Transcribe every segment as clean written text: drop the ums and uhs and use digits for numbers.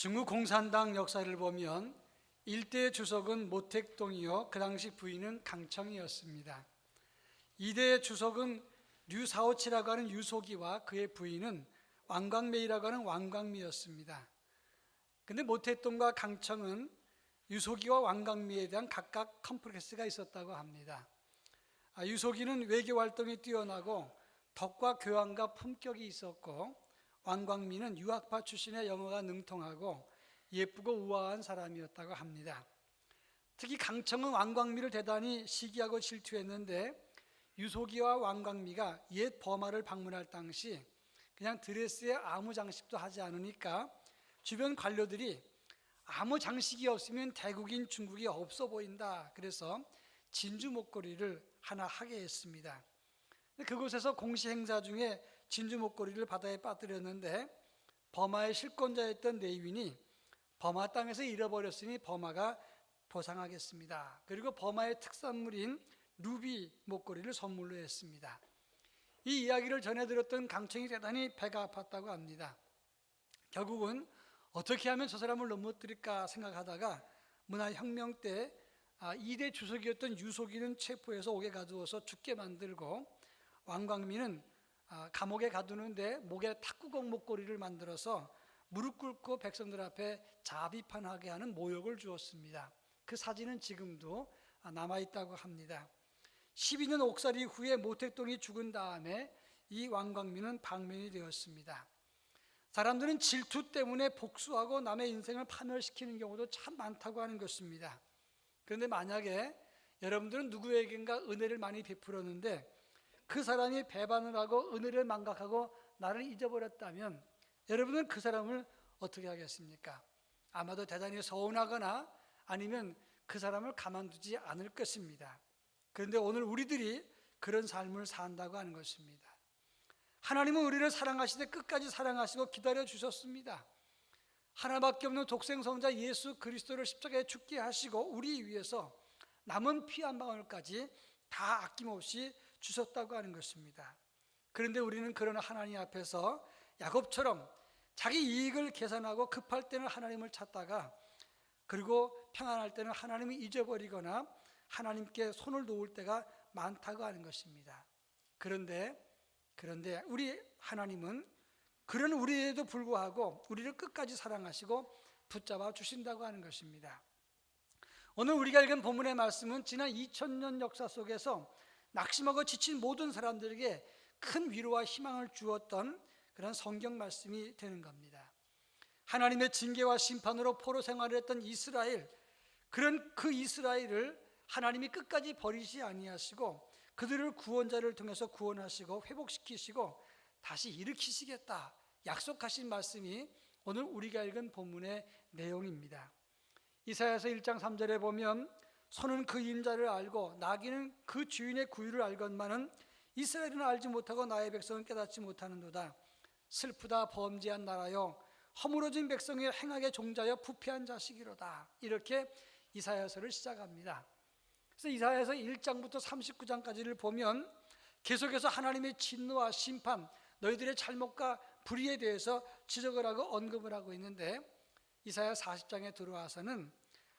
중국 공산당 역사를 보면 일대 주석은 모택동이요, 그 당시 부인은 강청이었습니다. 2대 주석은 류사오치라고 하는 유소기와 그의 부인은 왕광매이라고 하는 왕광미였습니다. 근데 모택동과 강청은 유소기와 왕광미에 대한 각각 컴플렉스가 있었다고 합니다. 유소기는 외교 활동이 뛰어나고 덕과 교양과 품격이 있었고, 왕광미는 유학파 출신의 영어가 능통하고 예쁘고 우아한 사람이었다고 합니다. 특히 강청은 왕광미를 대단히 시기하고 질투했는데, 유소기와 왕광미가 옛 버마를 방문할 당시 그냥 드레스에 아무 장식도 하지 않으니까 주변 관료들이 아무 장식이 없으면 대국인 중국이 없어 보인다, 그래서 진주 목걸이를 하나 하게 했습니다. 그곳에서 공시 행사 중에 진주 목걸이를 바다에 빠뜨렸는데, 버마의 실권자였던 내윈이 버마 땅에서 잃어버렸으니 버마가 보상하겠습니다. 그리고 버마의 특산물인 루비 목걸이를 선물로 했습니다. 이 이야기를 전해 들었던 강청이 대단히 배가 아팠다고 합니다. 결국은 어떻게 하면 저 사람을 넘어뜨릴까 생각하다가 문화혁명 때 2대 주석이었던 유소기는 체포해서 옥에 가두어서 죽게 만들고, 왕광미는 감옥에 가두는데 목에 탁구공 목걸이를 만들어서 무릎 꿇고 백성들 앞에 자비판하게 하는 모욕을 주었습니다. 그 사진은 지금도 남아있다고 합니다. 12년 옥살이 후에 모택동이 죽은 다음에 이 왕광미는 방면이 되었습니다. 사람들은 질투 때문에 복수하고 남의 인생을 파멸시키는 경우도 참 많다고 하는 것입니다. 그런데 만약에 여러분들은 누구에겐가 은혜를 많이 베풀었는데 그 사람이 배반을 하고 은혜를 망각하고 나를 잊어버렸다면 여러분은 그 사람을 어떻게 하겠습니까? 아마도 대단히 서운하거나 아니면 그 사람을 가만두지 않을 것입니다. 그런데 오늘 우리들이 그런 삶을 산다고 하는 것입니다. 하나님은 우리를 사랑하시되 끝까지 사랑하시고 기다려 주셨습니다. 하나밖에 없는 독생성자 예수 그리스도를 십자가에 죽게 하시고 우리 위해서 남은 피 한 방울까지 다 아낌없이 주셨다고 하는 것입니다. 그런데 우리는 그런 하나님 앞에서 야곱처럼 자기 이익을 계산하고 급할 때는 하나님을 찾다가 그리고 평안할 때는 하나님을 잊어버리거나 하나님께 손을 놓을 때가 많다고 하는 것입니다. 그런데 우리 하나님은 그런 우리에도 불구하고 우리를 끝까지 사랑하시고 붙잡아 주신다고 하는 것입니다. 오늘 우리가 읽은 본문의 말씀은 지난 2000년 역사 속에서 낙심하고 지친 모든 사람들에게 큰 위로와 희망을 주었던 그런 성경 말씀이 되는 겁니다. 하나님의 징계와 심판으로 포로 생활을 했던 이스라엘, 그런 그 이스라엘을 하나님이 끝까지 버리지 아니하시고 그들을 구원자를 통해서 구원하시고 회복시키시고 다시 일으키시겠다 약속하신 말씀이 오늘 우리가 읽은 본문의 내용입니다. 이사야서 1장 3절에 보면 소는 그 임자를 알고 나귀는 그 주인의 구유를 알건만은 이스라엘은 알지 못하고 나의 백성은 깨닫지 못하는도다. 슬프다 범죄한 나라여, 허물어진 백성의 행악의 종자여 부패한 자식이로다. 이렇게 이사야서를 시작합니다. 그래서 이사야서 1장부터 39장까지를 보면 계속해서 하나님의 진노와 심판, 너희들의 잘못과 불의에 대해서 지적을 하고 언급을 하고 있는데, 이사야 40장에 들어와서는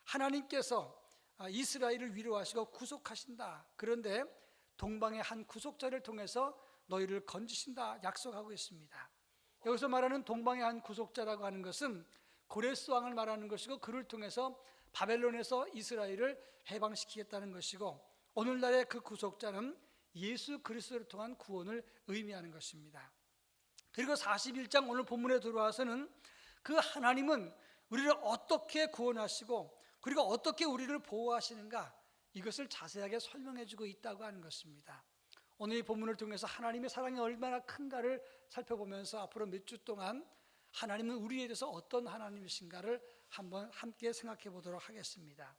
하나님께서 이스라엘을 위로하시고 구속하신다. 그런데 동방의 한 구속자를 통해서 너희를 건지신다 약속하고 있습니다. 여기서 말하는 동방의 한 구속자라고 하는 것은 고레스 왕을 말하는 것이고, 그를 통해서 바벨론에서 이스라엘을 해방시키겠다는 것이고, 오늘날의 그 구속자는 예수 그리스도를 통한 구원을 의미하는 것입니다. 그리고 41장 오늘 본문에 들어와서는 그 하나님은 우리를 어떻게 구원하시고 그리고 어떻게 우리를 보호하시는가, 이것을 자세하게 설명해 주고 있다고 하는 것입니다. 오늘 이 본문을 통해서 하나님의 사랑이 얼마나 큰가를 살펴보면서 앞으로 몇 주 동안 하나님은 우리에 대해서 어떤 하나님이신가를 한번 함께 생각해 보도록 하겠습니다.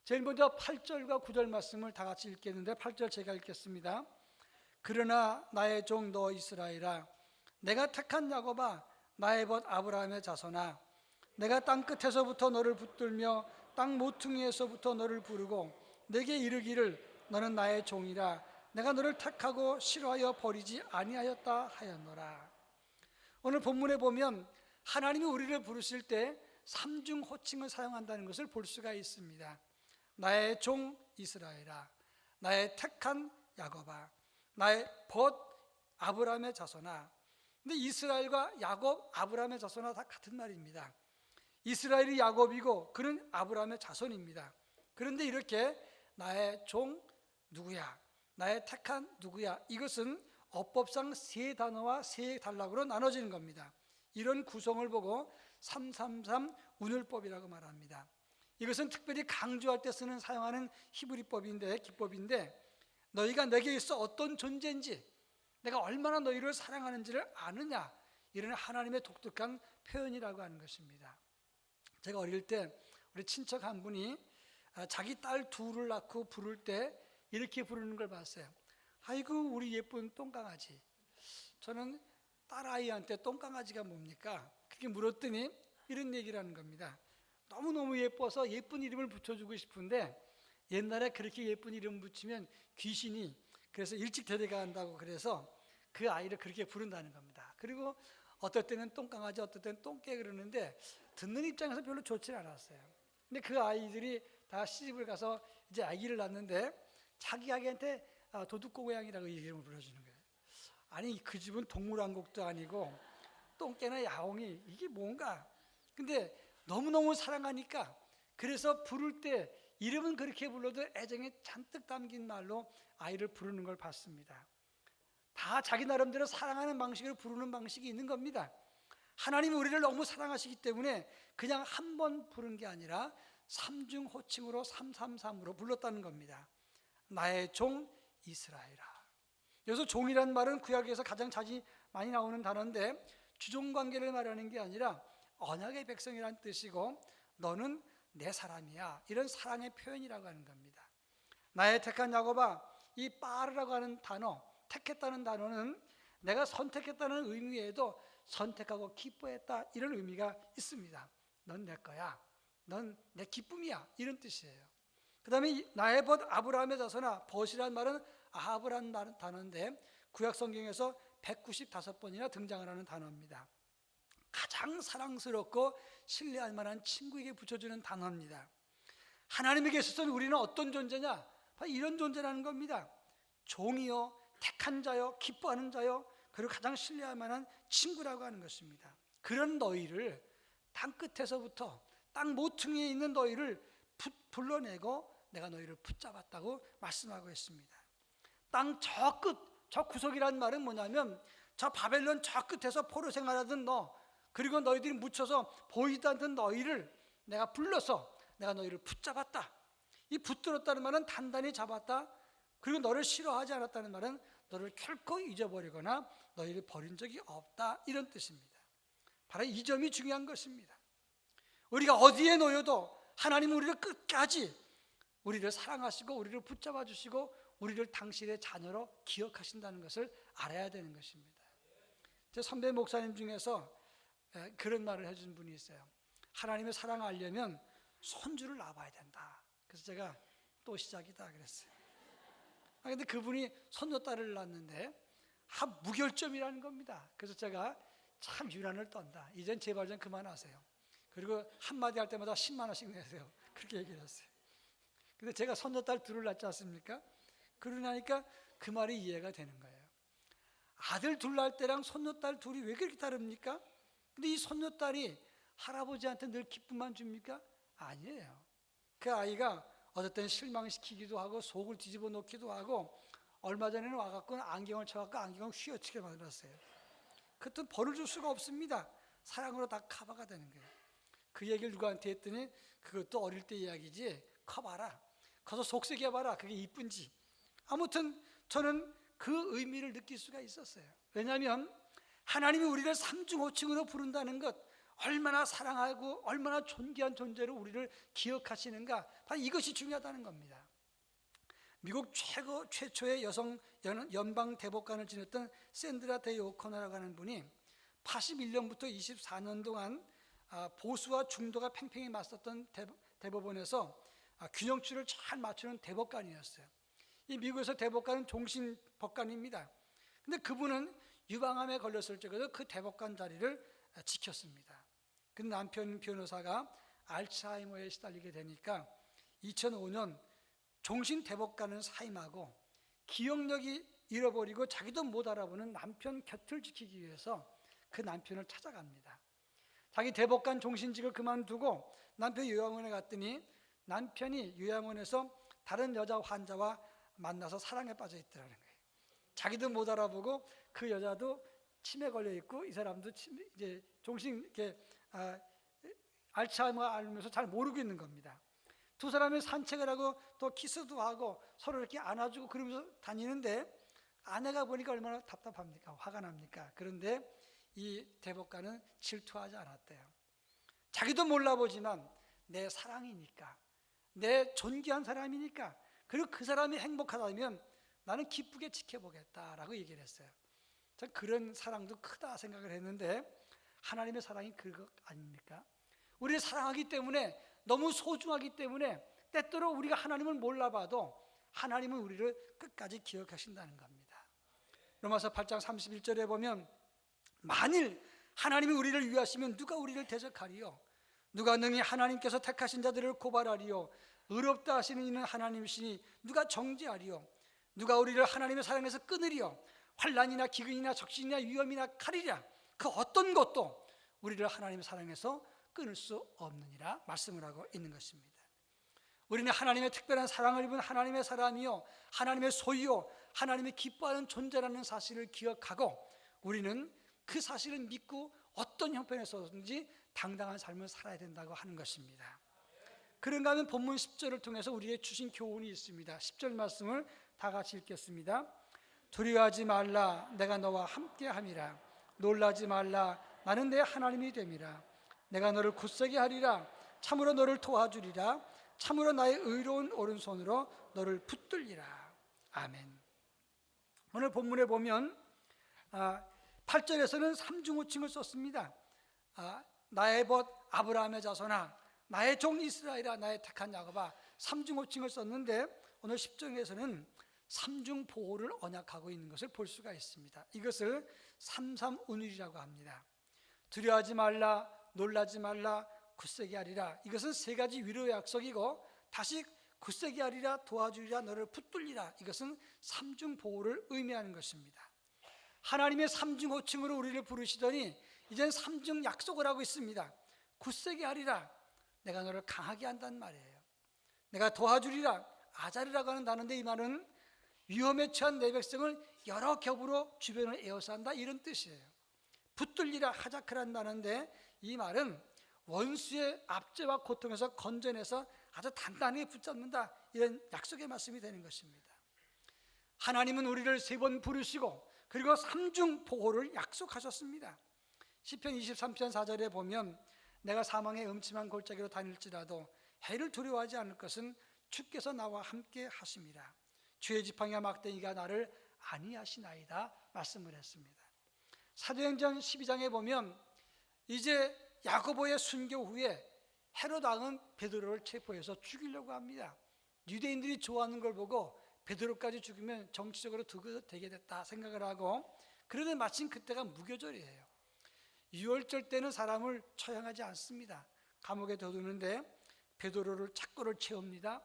제일 먼저 8절과 9절 말씀을 다 같이 읽겠는데, 8절 제가 읽겠습니다. 그러나 나의 종 너 이스라엘아, 내가 택한 야곱아, 나의 벗 아브라함의 자손아, 내가 땅 끝에서부터 너를 붙들며 땅 모퉁이에서부터 너를 부르고 내게 이르기를 너는 나의 종이라, 내가 너를 택하고 싫어하여 버리지 아니하였다 하였노라. 오늘 본문에 보면 하나님이 우리를 부르실 때 삼중 호칭을 사용한다는 것을 볼 수가 있습니다. 나의 종 이스라엘아, 나의 택한 야곱아, 나의 벗 아브라함의 자손아. 근데 이스라엘과 야곱, 아브라함의 자손아 다 같은 말입니다. 이스라엘이 야곱이고 그는 아브라함의 자손입니다. 그런데 이렇게 나의 종 누구야, 나의 택한 누구야, 이것은 어법상 세 단어와 세 단락으로 나눠지는 겁니다. 이런 구성을 보고 333 운율법이라고 말합니다. 이것은 특별히 강조할 때 사용하는 기법인데 너희가 내게 있어 어떤 존재인지, 내가 얼마나 너희를 사랑하는지를 아느냐, 이런 하나님의 독특한 표현이라고 하는 것입니다. 제가 어릴 때 우리 친척 한 분이 자기 딸 둘을 낳고 부를 때 이렇게 부르는 걸 봤어요. 아이고 우리 예쁜 똥강아지. 저는 딸아이한테 똥강아지가 뭡니까? 그렇게 물었더니 이런 얘기를 하는 겁니다. 너무너무 예뻐서 예쁜 이름을 붙여주고 싶은데 옛날에 그렇게 예쁜 이름 붙이면 귀신이 그래서 일찍 데려간다고, 그래서 그 아이를 그렇게 부른다는 겁니다. 그리고 어떨 때는 똥강아지, 어떨 때는 똥개 그러는데 듣는 입장에서 별로 좋지 않았어요. 근데 그 아이들이 다 시집을 가서 이제 아기를 낳는데 자기 아기한테 도둑고양이라고 이름을 불러주는 거예요. 아니 그 집은 동물왕국도 아니고 똥개나 야옹이 이게 뭔가. 근데 너무너무 사랑하니까 그래서 부를 때 이름은 그렇게 불러도 애정이 잔뜩 담긴 말로 아이를 부르는 걸 봤습니다. 다 자기 나름대로 사랑하는 방식으로 부르는 방식이 있는 겁니다. 하나님이 우리를 너무 사랑하시기 때문에 그냥 한 번 부른 게 아니라 삼중 호칭으로 333으로 불렀다는 겁니다. 나의 종 이스라엘아. 여기서 종이라는 말은 구약에서 가장 자주 많이 나오는 단어인데 주종관계를 말하는 게 아니라 언약의 백성이라는 뜻이고 너는 내 사람이야, 이런 사랑의 표현이라고 하는 겁니다. 나의 택한 야곱아, 이 빠르라고 하는 단어, 택했다는 단어는 내가 선택했다는 의미 외에도 선택하고 기뻐했다, 이런 의미가 있습니다. 넌 내 거야, 넌 내 기쁨이야, 이런 뜻이에요. 그 다음에 나의 벗 아브라함의 자손아, 벗이라는 말은 아합이라는 단어인데 구약 성경에서 195번이나 등장을 하는 단어입니다. 가장 사랑스럽고 신뢰할 만한 친구에게 붙여주는 단어입니다. 하나님에게 있어서는 우리는 어떤 존재냐? 바로 이런 존재라는 겁니다. 종이요, 택한 자요, 기뻐하는 자요, 그리고 가장 신뢰할 만한 친구라고 하는 것입니다. 그런 너희를 땅 끝에서부터 땅 모퉁이에 있는 너희를 불러내고 내가 너희를 붙잡았다고 말씀하고 있습니다. 땅 저 끝, 저 구석이라는 말은 뭐냐면 저 바벨론 저 끝에서 포로 생활하던 너, 그리고 너희들이 묻혀서 보이지 않던 너희를 내가 불러서 내가 너희를 붙잡았다. 이 붙들었다는 말은 단단히 잡았다. 그리고 너를 싫어하지 않았다는 말은 너를 결코 잊어버리거나 너희를 버린 적이 없다, 이런 뜻입니다. 바로 이 점이 중요한 것입니다. 우리가 어디에 놓여도 하나님은 우리를 끝까지 우리를 사랑하시고 우리를 붙잡아 주시고 우리를 당신의 자녀로 기억하신다는 것을 알아야 되는 것입니다. 제 선배 목사님 중에서 그런 말을 해준 분이 있어요. 하나님의 사랑을 알려면 손주를 낳아야 된다. 그래서 제가 또 시작이다 그랬어요. 근데 그분이 손녀딸을 낳았는데 무결점이라는 겁니다. 그래서 제가 참 유난을 떤다. 이젠 제발 좀 그만하세요. 그리고 한마디 할 때마다 10만 원씩 내세요. 그렇게 얘기를 했어요. 근데 제가 손녀딸 둘을 낳지 않습니까? 그러고 나니까 그 말이 이해가 되는 거예요. 아들 둘 낳을 때랑 손녀딸 둘이 왜 그렇게 다릅니까? 근데 이 손녀딸이 할아버지한테 늘 기쁨만 줍니까? 아니에요. 그 아이가 어떨 땐 실망시키기도 하고 속을 뒤집어 놓기도 하고, 얼마 전에는 와갖고 안경을 쳐갖고 안경을 휘어치게 만들었어요. 그것도 벌을 줄 수가 없습니다. 사랑으로 다 커버가 되는 거예요. 그 얘기를 누구한테 했더니 그것도 어릴 때 이야기지, 커봐라, 커서 속색여봐라, 그게 이쁜지. 아무튼 저는 그 의미를 느낄 수가 있었어요. 왜냐하면 하나님이 우리를 삼중호칭으로 부른다는 것, 얼마나 사랑하고 얼마나 존귀한 존재로 우리를 기억하시는가, 바로 이것이 중요하다는 겁니다. 미국 최초의 여성 연방 대법관을 지냈던 샌드라 데이 오코너라고 하는 분이 81년부터 24년 동안 보수와 중도가 팽팽히 맞섰던 대법원에서 균형추를 잘 맞추는 대법관이었어요. 이 미국에서 대법관은 종신 법관입니다. 근데 그분은 유방암에 걸렸을 적에도 그 대법관 자리를 지켰습니다. 그 남편 변호사가 알츠하이머에 시달리게 되니까 2005년 종신대법관을 사임하고 기억력이 잃어버리고 자기도 못 알아보는 남편 곁을 지키기 위해서 그 남편을 찾아갑니다. 자기 대법관 종신직을 그만두고 남편이 요양원에 갔더니 남편이 요양원에서 다른 여자 환자와 만나서 사랑에 빠져 있더라는 거예요. 자기도 못 알아보고 그 여자도 치매 걸려 있고 이 사람도 이제 종신 이렇게 알츠하이머 앓으면서 잘 모르고 있는 겁니다. 두 사람이 산책을 하고 또 키스도 하고 서로 이렇게 안아주고 그러면서 다니는데 아내가 보니까 얼마나 답답합니까? 화가 납니까? 그런데 이 대법관은 질투하지 않았대요. 자기도 몰라보지만 내 사랑이니까, 내 존귀한 사람이니까, 그리고 그 사람이 행복하다면 나는 기쁘게 지켜보겠다라고 얘기를 했어요. 전 그런 사랑도 크다 생각을 했는데 하나님의 사랑이 그거 아닙니까? 우리를 사랑하기 때문에, 너무 소중하기 때문에 때때로 우리가 하나님을 몰라봐도 하나님은 우리를 끝까지 기억하신다는 겁니다. 로마서 8장 31절에 보면 만일 하나님이 우리를 위하시면 누가 우리를 대적하리요? 누가 능히 하나님께서 택하신 자들을 고발하리요? 의롭다 하시는 이는 하나님이시니 누가 정죄하리요? 누가 우리를 하나님의 사랑에서 끊으리요? 환난이나 기근이나 적신이나 위험이나 칼이랴 그 어떤 것도 우리를 하나님의 사랑에서 끊을 수 없느니라 말씀을 하고 있는 것입니다. 우리는 하나님의 특별한 사랑을 입은 하나님의 사람이요 하나님의 소유요 하나님의 기뻐하는 존재라는 사실을 기억하고 우리는 그 사실을 믿고 어떤 형편에서든지 당당한 삶을 살아야 된다고 하는 것입니다. 그런가 하면 본문 10절을 통해서 우리에게 주신 교훈이 있습니다. 10절 말씀을 다 같이 읽겠습니다. 두려워하지 말라 내가 너와 함께 함이라. 놀라지 말라 나는 내 하나님이 됨이라. 내가 너를 굳세게 하리라. 참으로 너를 도와주리라. 참으로 나의 의로운 오른손으로 너를 붙들리라. 아멘. 오늘 본문에 보면 8절에서는 삼중호칭을 썼습니다. 나의 벗 아브라함의 자손아, 나의 종 이스라엘아, 나의 택한 야곱아, 삼중호칭을 썼는데 오늘 10절에서는 삼중보호를 언약하고 있는 것을 볼 수가 있습니다. 이것을 삼삼운율이라고 합니다. 두려워하지 말라, 놀라지 말라, 굳세게 하리라. 이것은 세 가지 위로의 약속이고 다시 굳세게 하리라, 도와주리라, 너를 붙들리라. 이것은 삼중보호를 의미하는 것입니다. 하나님의 삼중호칭으로 우리를 부르시더니 이젠 삼중 약속을 하고 있습니다. 굳세게 하리라, 내가 너를 강하게 한단 말이에요. 내가 도와주리라, 아자르라고 하는 단어인데 이 말은 위험에 처한 내 백성을 여러 겹으로 주변을 에워싼다 이런 뜻이에요. 붙들리라, 하자크란 단어인데 이 말은 원수의 압제와 고통에서 건져내서 아주 단단히 붙잡는다 이런 약속의 말씀이 되는 것입니다. 하나님은 우리를 3번 부르시고 그리고 삼중 보호를 약속하셨습니다. 시편 23편 4절에 보면 내가 사망의 음침한 골짜기로 다닐지라도 해를 두려워하지 않을 것은 주께서 나와 함께 하심이라. 주의 지팡이와 막대기가 나를 안위하시나이다 말씀을 했습니다. 사도행전 12장에 보면 이제 야고보의 순교 후에 헤롯 왕은 베드로를 체포해서 죽이려고 합니다. 유대인들이 좋아하는 걸 보고 베드로까지 죽이면 정치적으로 득이 되게 됐다 생각을 하고, 그런데 마침 그때가 무교절이에요. 유월절 때는 사람을 처형하지 않습니다. 감옥에 넣어두는데 베드로를 착고를 채웁니다.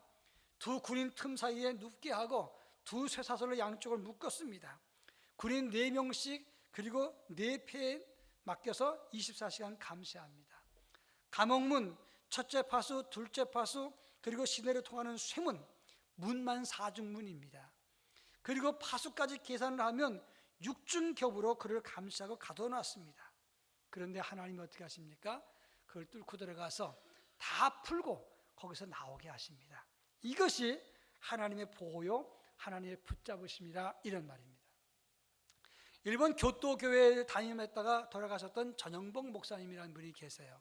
두 군인 틈 사이에 눕게 하고 두 쇠사슬로 양쪽을 묶었습니다. 군인 4명씩 그리고 4패에 맡겨서 24시간 감시합니다. 감옥문, 첫째 파수, 둘째 파수, 그리고 시내로 통하는 쇠문, 문만 4중문입니다. 그리고 파수까지 계산을 하면 6중겹으로 그를 감시하고 가둬놨습니다. 그런데 하나님이 어떻게 하십니까? 그걸 뚫고 들어가서 다 풀고 거기서 나오게 하십니다. 이것이 하나님의 보호요, 하나님의 붙잡으심이라 이런 말입니다. 일본 교토교회에 다니면다가 돌아가셨던 전영복 목사님이라는 분이 계세요.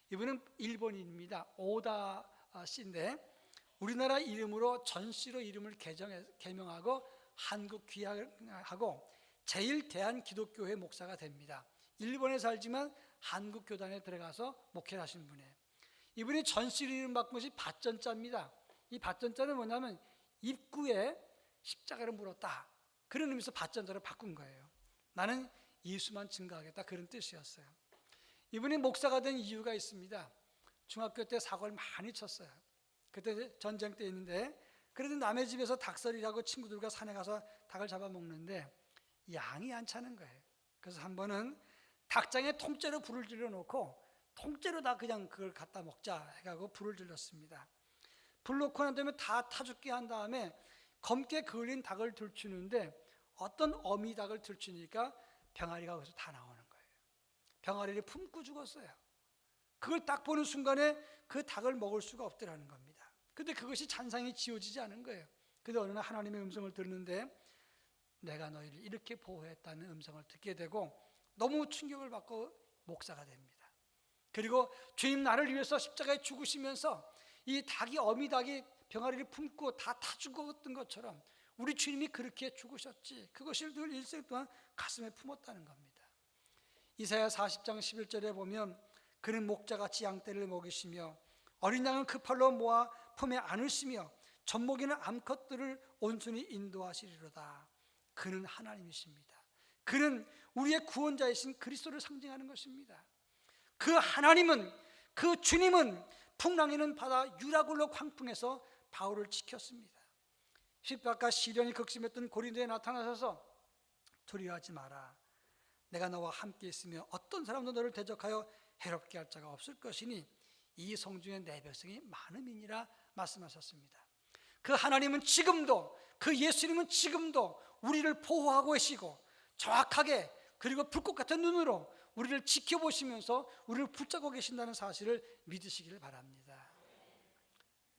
이분은 일본인입니다. 오다 씨인데 우리나라 이름으로 전씨로 이름을 개명하고 한국 귀화하고 제1대한기독교회 목사가 됩니다. 일본에 살지만 한국 교단에 들어가서 목회를 하신 분이에요. 이분이 전씨로 이름 바꾼 것이 밭전자입니다. 이 밭전자는 뭐냐면 입구에 십자가를 물었다, 그런 의미에서 밭전자로 바꾼 거예요. 나는 예수만 증거하겠다, 그런 뜻이었어요. 이분이 목사가 된 이유가 있습니다. 중학교 때 사고를 많이 쳤어요. 그때 전쟁 때 있는데, 그래도 남의 집에서 닭살이라고 친구들과 산에 가서 닭을 잡아먹는데 양이 안 차는 거예요. 그래서 한 번은 닭장에 통째로 불을 질러놓고 통째로 다 그냥 그걸 갖다 먹자 해가지고 불을 질렀습니다. 불 놓고 난 다음에 다 타죽게 한 다음에 검게 그을린 닭을 들추는데 어떤 어미 닭을 들추니까 병아리가 거기서 다 나오는 거예요. 병아리를 품고 죽었어요. 그걸 딱 보는 순간에 그 닭을 먹을 수가 없더라는 겁니다. 근데 그것이 잔상이 지워지지 않은 거예요. 근데 어느 날 하나님의 음성을 들었는데 내가 너희를 이렇게 보호했다는 음성을 듣게 되고 너무 충격을 받고 목사가 됩니다. 그리고 주님 나를 위해서 십자가에 죽으시면서 이 닭이 어미 닭이 병아리를 품고 다 죽었던 것처럼 우리 주님이 그렇게 죽으셨지, 그것을 늘 일생 동안 가슴에 품었다는 겁니다. 이사야 40장 11절에 보면 그는 목자같이 양떼를 먹이시며 어린 양은 그 팔로 모아 품에 안으시며 젖먹이는 암컷들을 온순히 인도하시리로다. 그는 하나님이십니다. 그는 우리의 구원자이신 그리스도를 상징하는 것입니다. 그 하나님은, 그 주님은 풍랑이는 바다 유라굴로 광풍에서 바울을 지켰습니다. 십박과 시련이 극심했던 고린도에 나타나셔서 두려워하지 마라. 내가 너와 함께 있으며 어떤 사람도 너를 대적하여 해롭게 할 자가 없을 것이니 이 성중에 내 백성이 많음이니라 말씀하셨습니다. 그 하나님은 지금도, 그 예수님은 지금도 우리를 보호하고 계시고 정확하게, 그리고 불꽃 같은 눈으로 우리를 지켜보시면서 우리를 붙잡고 계신다는 사실을 믿으시기를 바랍니다.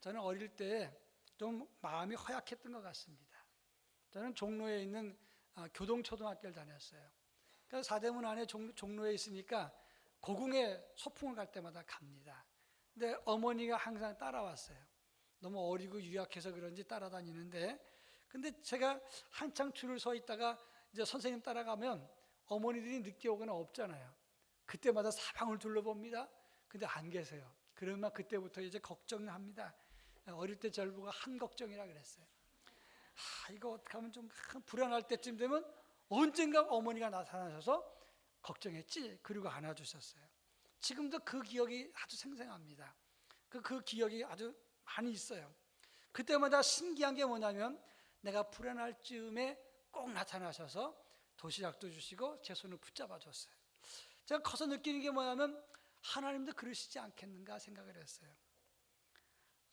저는 어릴 때 좀 마음이 허약했던 것 같습니다. 저는 종로에 있는 교동초등학교를 다녔어요. 그래서 사대문 안에 종로에 있으니까 고궁에 소풍을 갈 때마다 갑니다. 근데 어머니가 항상 따라왔어요. 너무 어리고 유약해서 그런지 따라다니는데, 근데 제가 한창 줄을 서 있다가 이제 선생님 따라가면 어머니들이 늦게 오거나 없잖아요. 그때마다 사방을 둘러봅니다. 근데 안 계세요. 그러면 그때부터 이제 걱정합니다. 어릴 때 저를 보고 한걱정이라 그랬어요. 이거 어떻게 하면 좀 불안할 때쯤 되면 언젠가 어머니가 나타나셔서 걱정했지, 그리고 안아주셨어요. 지금도 그 기억이 아주 생생합니다. 그 기억이 아주 많이 있어요. 그때마다 신기한 게 뭐냐면 내가 불안할 즈음에 꼭 나타나셔서 도시락도 주시고 제 손을 붙잡아 줬어요. 제가 커서 느끼는 게 뭐냐면 하나님도 그러시지 않겠는가 생각을 했어요.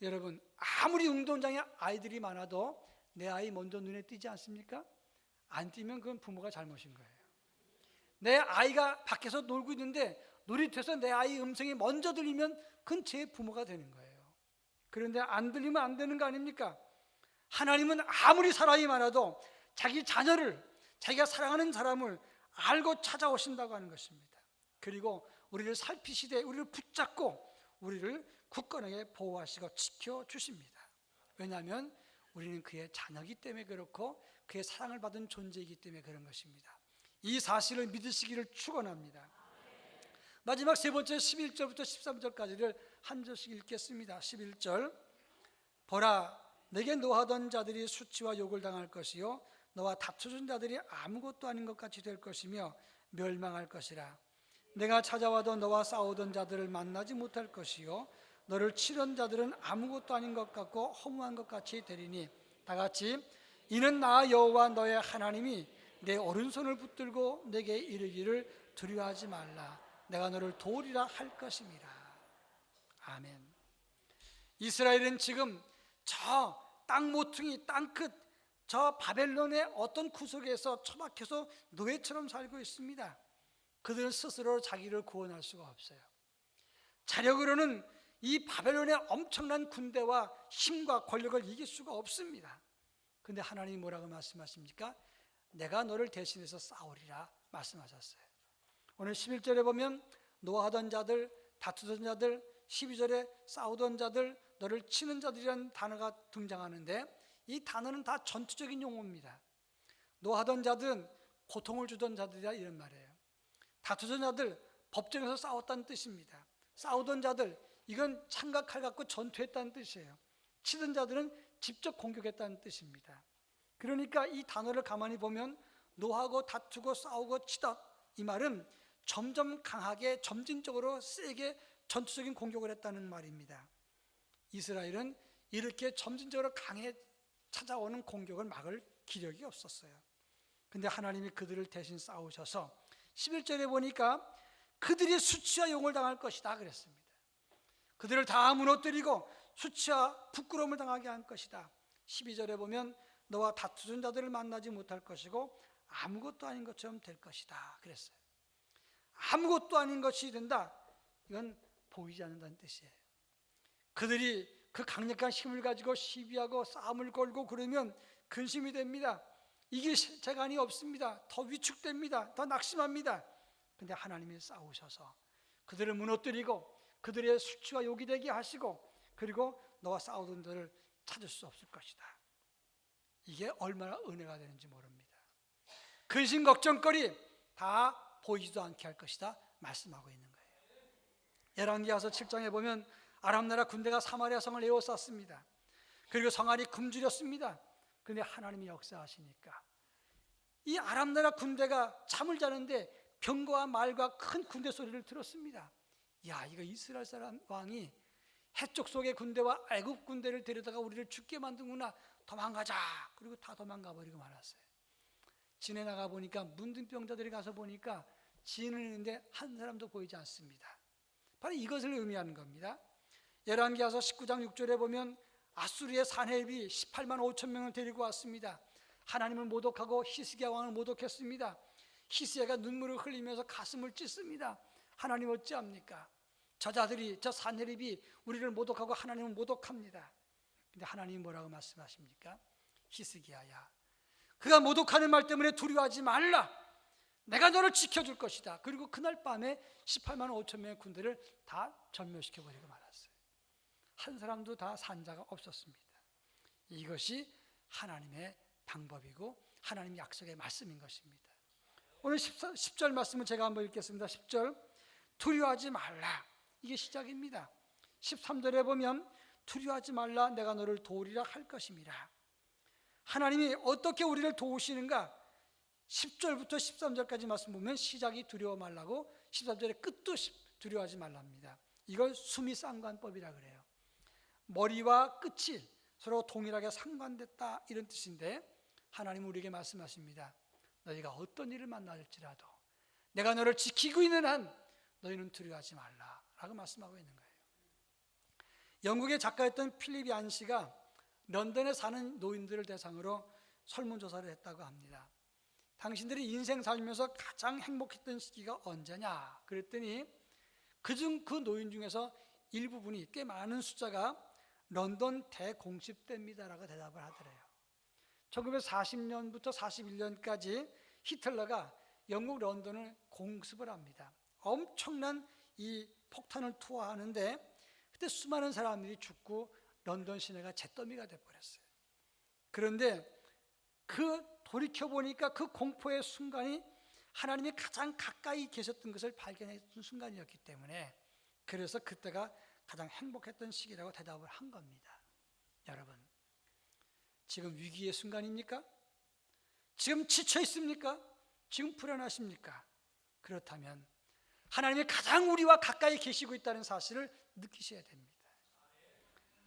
여러분, 아무리 운동장에 아이들이 많아도 내 아이 먼저 눈에 띄지 않습니까? 안 띄면 그건 부모가 잘못인 거예요. 내 아이가 밖에서 놀고 있는데 놀이터에서 내 아이 음성이 먼저 들리면 그건 제 부모가 되는 거예요. 그런데 안 들리면 안 되는 거 아닙니까? 하나님은 아무리 사람이 많아도 자기 자녀를, 자기가 사랑하는 사람을 알고 찾아오신다고 하는 것입니다. 그리고 우리를 살피시되 우리를 붙잡고 우리를 굳건하게 보호하시고 지켜주십니다. 왜냐하면 우리는 그의 자녀이기 때문에 그렇고 그의 사랑을 받은 존재이기 때문에 그런 것입니다. 이 사실을 믿으시기를 축원합니다. 마지막 세 번째 11절부터 13절까지를 한 절씩 읽겠습니다. 11절, 보라, 내게 노하던 자들이 수치와 욕을 당할 것이요 너와 다투는 자들이 아무것도 아닌 것 같이 될 것이며 멸망할 것이라. 내가 찾아와도 너와 싸우던 자들을 만나지 못할 것이요 너를 치던 자들은 아무것도 아닌 것 같고 허무한 것 같이 되리니. 다 같이, 이는 나 여호와 너의 하나님이 내 오른손을 붙들고 내게 이르기를 두려워하지 말라. 내가 너를 도우리라 할 것임이라. 아멘. 이스라엘은 지금 저 땅 모퉁이, 땅 끝, 저 바벨론의 어떤 구석에서 처박혀서 노예처럼 살고 있습니다. 그들은 스스로 자기를 구원할 수가 없어요. 자력으로는 이 바벨론의 엄청난 군대와 힘과 권력을 이길 수가 없습니다. 그런데 하나님이 뭐라고 말씀하십니까? 내가 너를 대신해서 싸우리라 말씀하셨어요. 오늘 11절에 보면 노하던 자들, 다투던 자들, 12절에 싸우던 자들, 너를 치는 자들이라는 단어가 등장하는데 이 단어는 다 전투적인 용어입니다. 노하던 자들은 고통을 주던 자들이라 이런 말이에요. 다투던 자들, 법정에서 싸웠다는 뜻입니다. 싸우던 자들, 이건 창과 칼 갖고 전투했다는 뜻이에요. 치던 자들은 직접 공격했다는 뜻입니다. 그러니까 이 단어를 가만히 보면 노하고 다투고 싸우고 치다, 이 말은 점점 강하게 점진적으로 세게 전투적인 공격을 했다는 말입니다. 이스라엘은 이렇게 점진적으로 강해 찾아오는 공격을 막을 기력이 없었어요. 근데 하나님이 그들을 대신 싸우셔서 11절에 보니까 그들이 수치와 용을 당할 것이다 그랬습니다. 그들을 다 무너뜨리고 수치와 부끄러움을 당하게 할 것이다. 12절에 보면 너와 다투는 자들을 만나지 못할 것이고 아무것도 아닌 것처럼 될 것이다 그랬어요. 아무것도 아닌 것이 된다, 이건 보이지 않는다는 뜻이에요. 그들이 그 강력한 힘을 가지고 시비하고 싸움을 걸고 그러면 근심이 됩니다. 이길 재간이 없습니다. 더 위축됩니다. 더 낙심합니다. 근데 하나님이 싸우셔서 그들을 무너뜨리고 그들의 수치와 욕이 되게 하시고, 그리고 너와 싸우던 자를 찾을 수 없을 것이다. 이게 얼마나 은혜가 되는지 모릅니다. 근심 걱정거리 다 보이지도 않게 할 것이다 말씀하고 있는 거예요. 열왕기하서 7장에 보면 아람 나라 군대가 사마리아 성을 에워쌌습니다. 그리고 성 안이 굶주렸습니다. 그런데 하나님이 역사하시니까 이 아람 나라 군대가 잠을 자는데 병거와 말과 큰 군대 소리를 들었습니다. 야, 이거 이스라엘 사람 왕이 해쪽 속의 군대와 애굽 군대를 데려다가 우리를 죽게 만드는구나. 도망가자. 그리고 다 도망가 버리고 말았어요. 지내나가 보니까 문둥병자들이 가서 보니까 진을 했는데 한 사람도 보이지 않습니다. 바로 이것을 의미하는 겁니다. 열왕기하서 19장 6절에 보면 아수르의 산헤립이 18만 5천 명을 데리고 왔습니다. 하나님을 모독하고 히스기야 왕을 모독했습니다. 히스기야가 눈물을 흘리면서 가슴을 찢습니다. 하나님 어찌합니까? 저자들이, 저 산헤립이 우리를 모독하고 하나님을 모독합니다. 근데 하나님이 뭐라고 말씀하십니까? 히스기야야, 그가 모독하는 말 때문에 두려워하지 말라. 내가 너를 지켜줄 것이다. 그리고 그날 밤에 18만 5천 명의 군대를 다 전멸시켜버리고 말았어요. 한 사람도 다 산자가 없었습니다. 이것이 하나님의 방법이고 하나님의 약속의 말씀인 것입니다. 오늘 10절 말씀을 제가 한번 읽겠습니다. 10절, 두려워하지 말라, 이게 시작입니다. 13절에 보면 두려워하지 말라, 내가 너를 도우리라 할 것임이라. 하나님이 어떻게 우리를 도우시는가? 10절부터 13절까지 말씀 보면 시작이 두려워 말라고, 13절의 끝도 두려워하지 말랍니다. 이걸 수미상관법이라 그래요. 머리와 끝이 서로 동일하게 상관됐다, 이런 뜻인데 하나님은 우리에게 말씀하십니다. 너희가 어떤 일을 만날지라도 내가 너를 지키고 있는 한 너희는 두려워하지 말라 라고 말씀하고 있는 거예요. 영국의 작가였던 필립 얀 씨가 런던에 사는 노인들을 대상으로 설문조사를 했다고 합니다. 당신들이 인생 살면서 가장 행복했던 시기가 언제냐 그랬더니 그중 그 노인 중에서 일부분이, 꽤 많은 숫자가 런던 대공습 때입니다라고 대답을 하더래요. 1940년부터 41년까지 히틀러가 영국 런던을 공습을 합니다. 엄청난 이 폭탄을 투하하는데 그때 수많은 사람들이 죽고 런던 시내가 잿더미가 돼버렸어요. 그런데 그 돌이켜보니까 그 공포의 순간이 하나님이 가장 가까이 계셨던 것을 발견했던 순간이었기 때문에, 그래서 그때가 가장 행복했던 시기라고 대답을 한 겁니다. 여러분, 지금 위기의 순간입니까? 지금 지쳐 있습니까? 지금 불안하십니까? 그렇다면 하나님이 가장 우리와 가까이 계시고 있다는 사실을 느끼셔야 됩니다.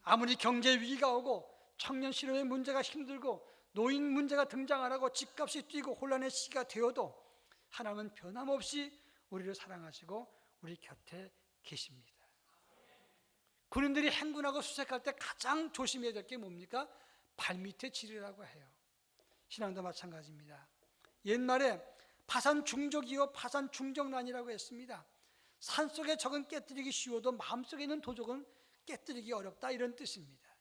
아무리 경제 위기가 오고 청년 실업의 문제가 힘들고 노인 문제가 등장하라고 집값이 뛰고 혼란의 시기가 되어도 하나님은 변함없이 우리를 사랑하시고 우리 곁에 계십니다. 군인들이 행군하고 수색할 때 가장 조심해야 될 게 뭡니까? 발밑에 지르라고 해요. 신앙도 마찬가지입니다. 옛날에 파산 중적이요 파산 중적난이라고 했습니다. 산속의 적은 깨뜨리기 쉬워도 마음속에 있는 도적은 깨뜨리기 어렵다, 이런 뜻입니다.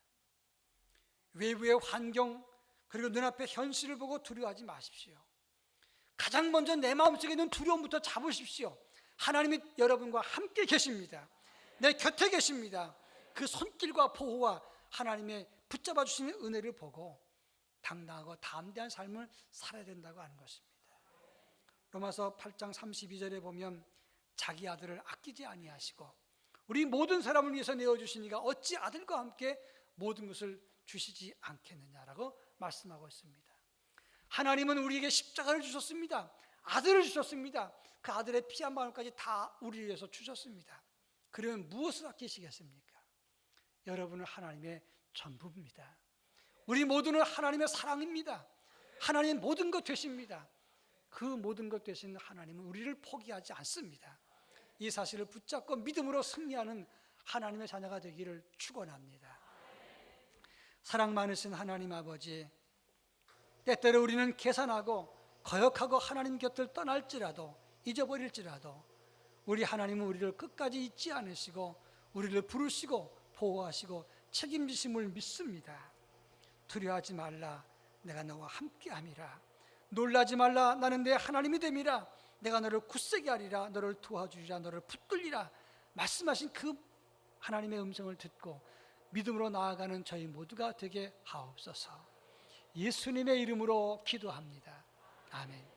외부의 환경 그리고 눈앞의 현실을 보고 두려워하지 마십시오. 가장 먼저 내 마음속에 있는 두려움부터 잡으십시오. 하나님이 여러분과 함께 계십니다. 내 곁에 계십니다. 그 손길과 보호와 하나님의 붙잡아 주시는 은혜를 보고 당당하고 담대한 삶을 살아야 된다고 하는 것입니다. 로마서 8장 32절에 보면 자기 아들을 아끼지 아니하시고 우리 모든 사람을 위해서 내어주시니가 어찌 아들과 함께 모든 것을 주시지 않겠느냐라고 말씀하고 있습니다. 하나님은 우리에게 십자가를 주셨습니다. 아들을 주셨습니다. 그 아들의 피 한 방울까지 다 우리를 위해서 주셨습니다. 그러면 무엇을 아끼시겠습니까? 여러분은 하나님의 전부입니다. 우리 모두는 하나님의 사랑입니다. 하나님의 모든 것 되십니다. 그 모든 것 되신 하나님은 우리를 포기하지 않습니다. 이 사실을 붙잡고 믿음으로 승리하는 하나님의 자녀가 되기를 축원합니다. 사랑 많으신 하나님 아버지, 때때로 우리는 계산하고 거역하고 하나님 곁을 떠날지라도, 잊어버릴지라도 우리 하나님은 우리를 끝까지 잊지 않으시고 우리를 부르시고 보호하시고 책임지심을 믿습니다. 두려워하지 말라, 내가 너와 함께함이라. 놀라지 말라, 나는 내 하나님이 됨이라. 내가 너를 굳세게 하리라, 너를 도와주리라, 너를 붙들리라. 말씀하신 그 하나님의 음성을 듣고 믿음으로 나아가는 저희 모두가 되게 하옵소서. 예수님의 이름으로 기도합니다. 아멘.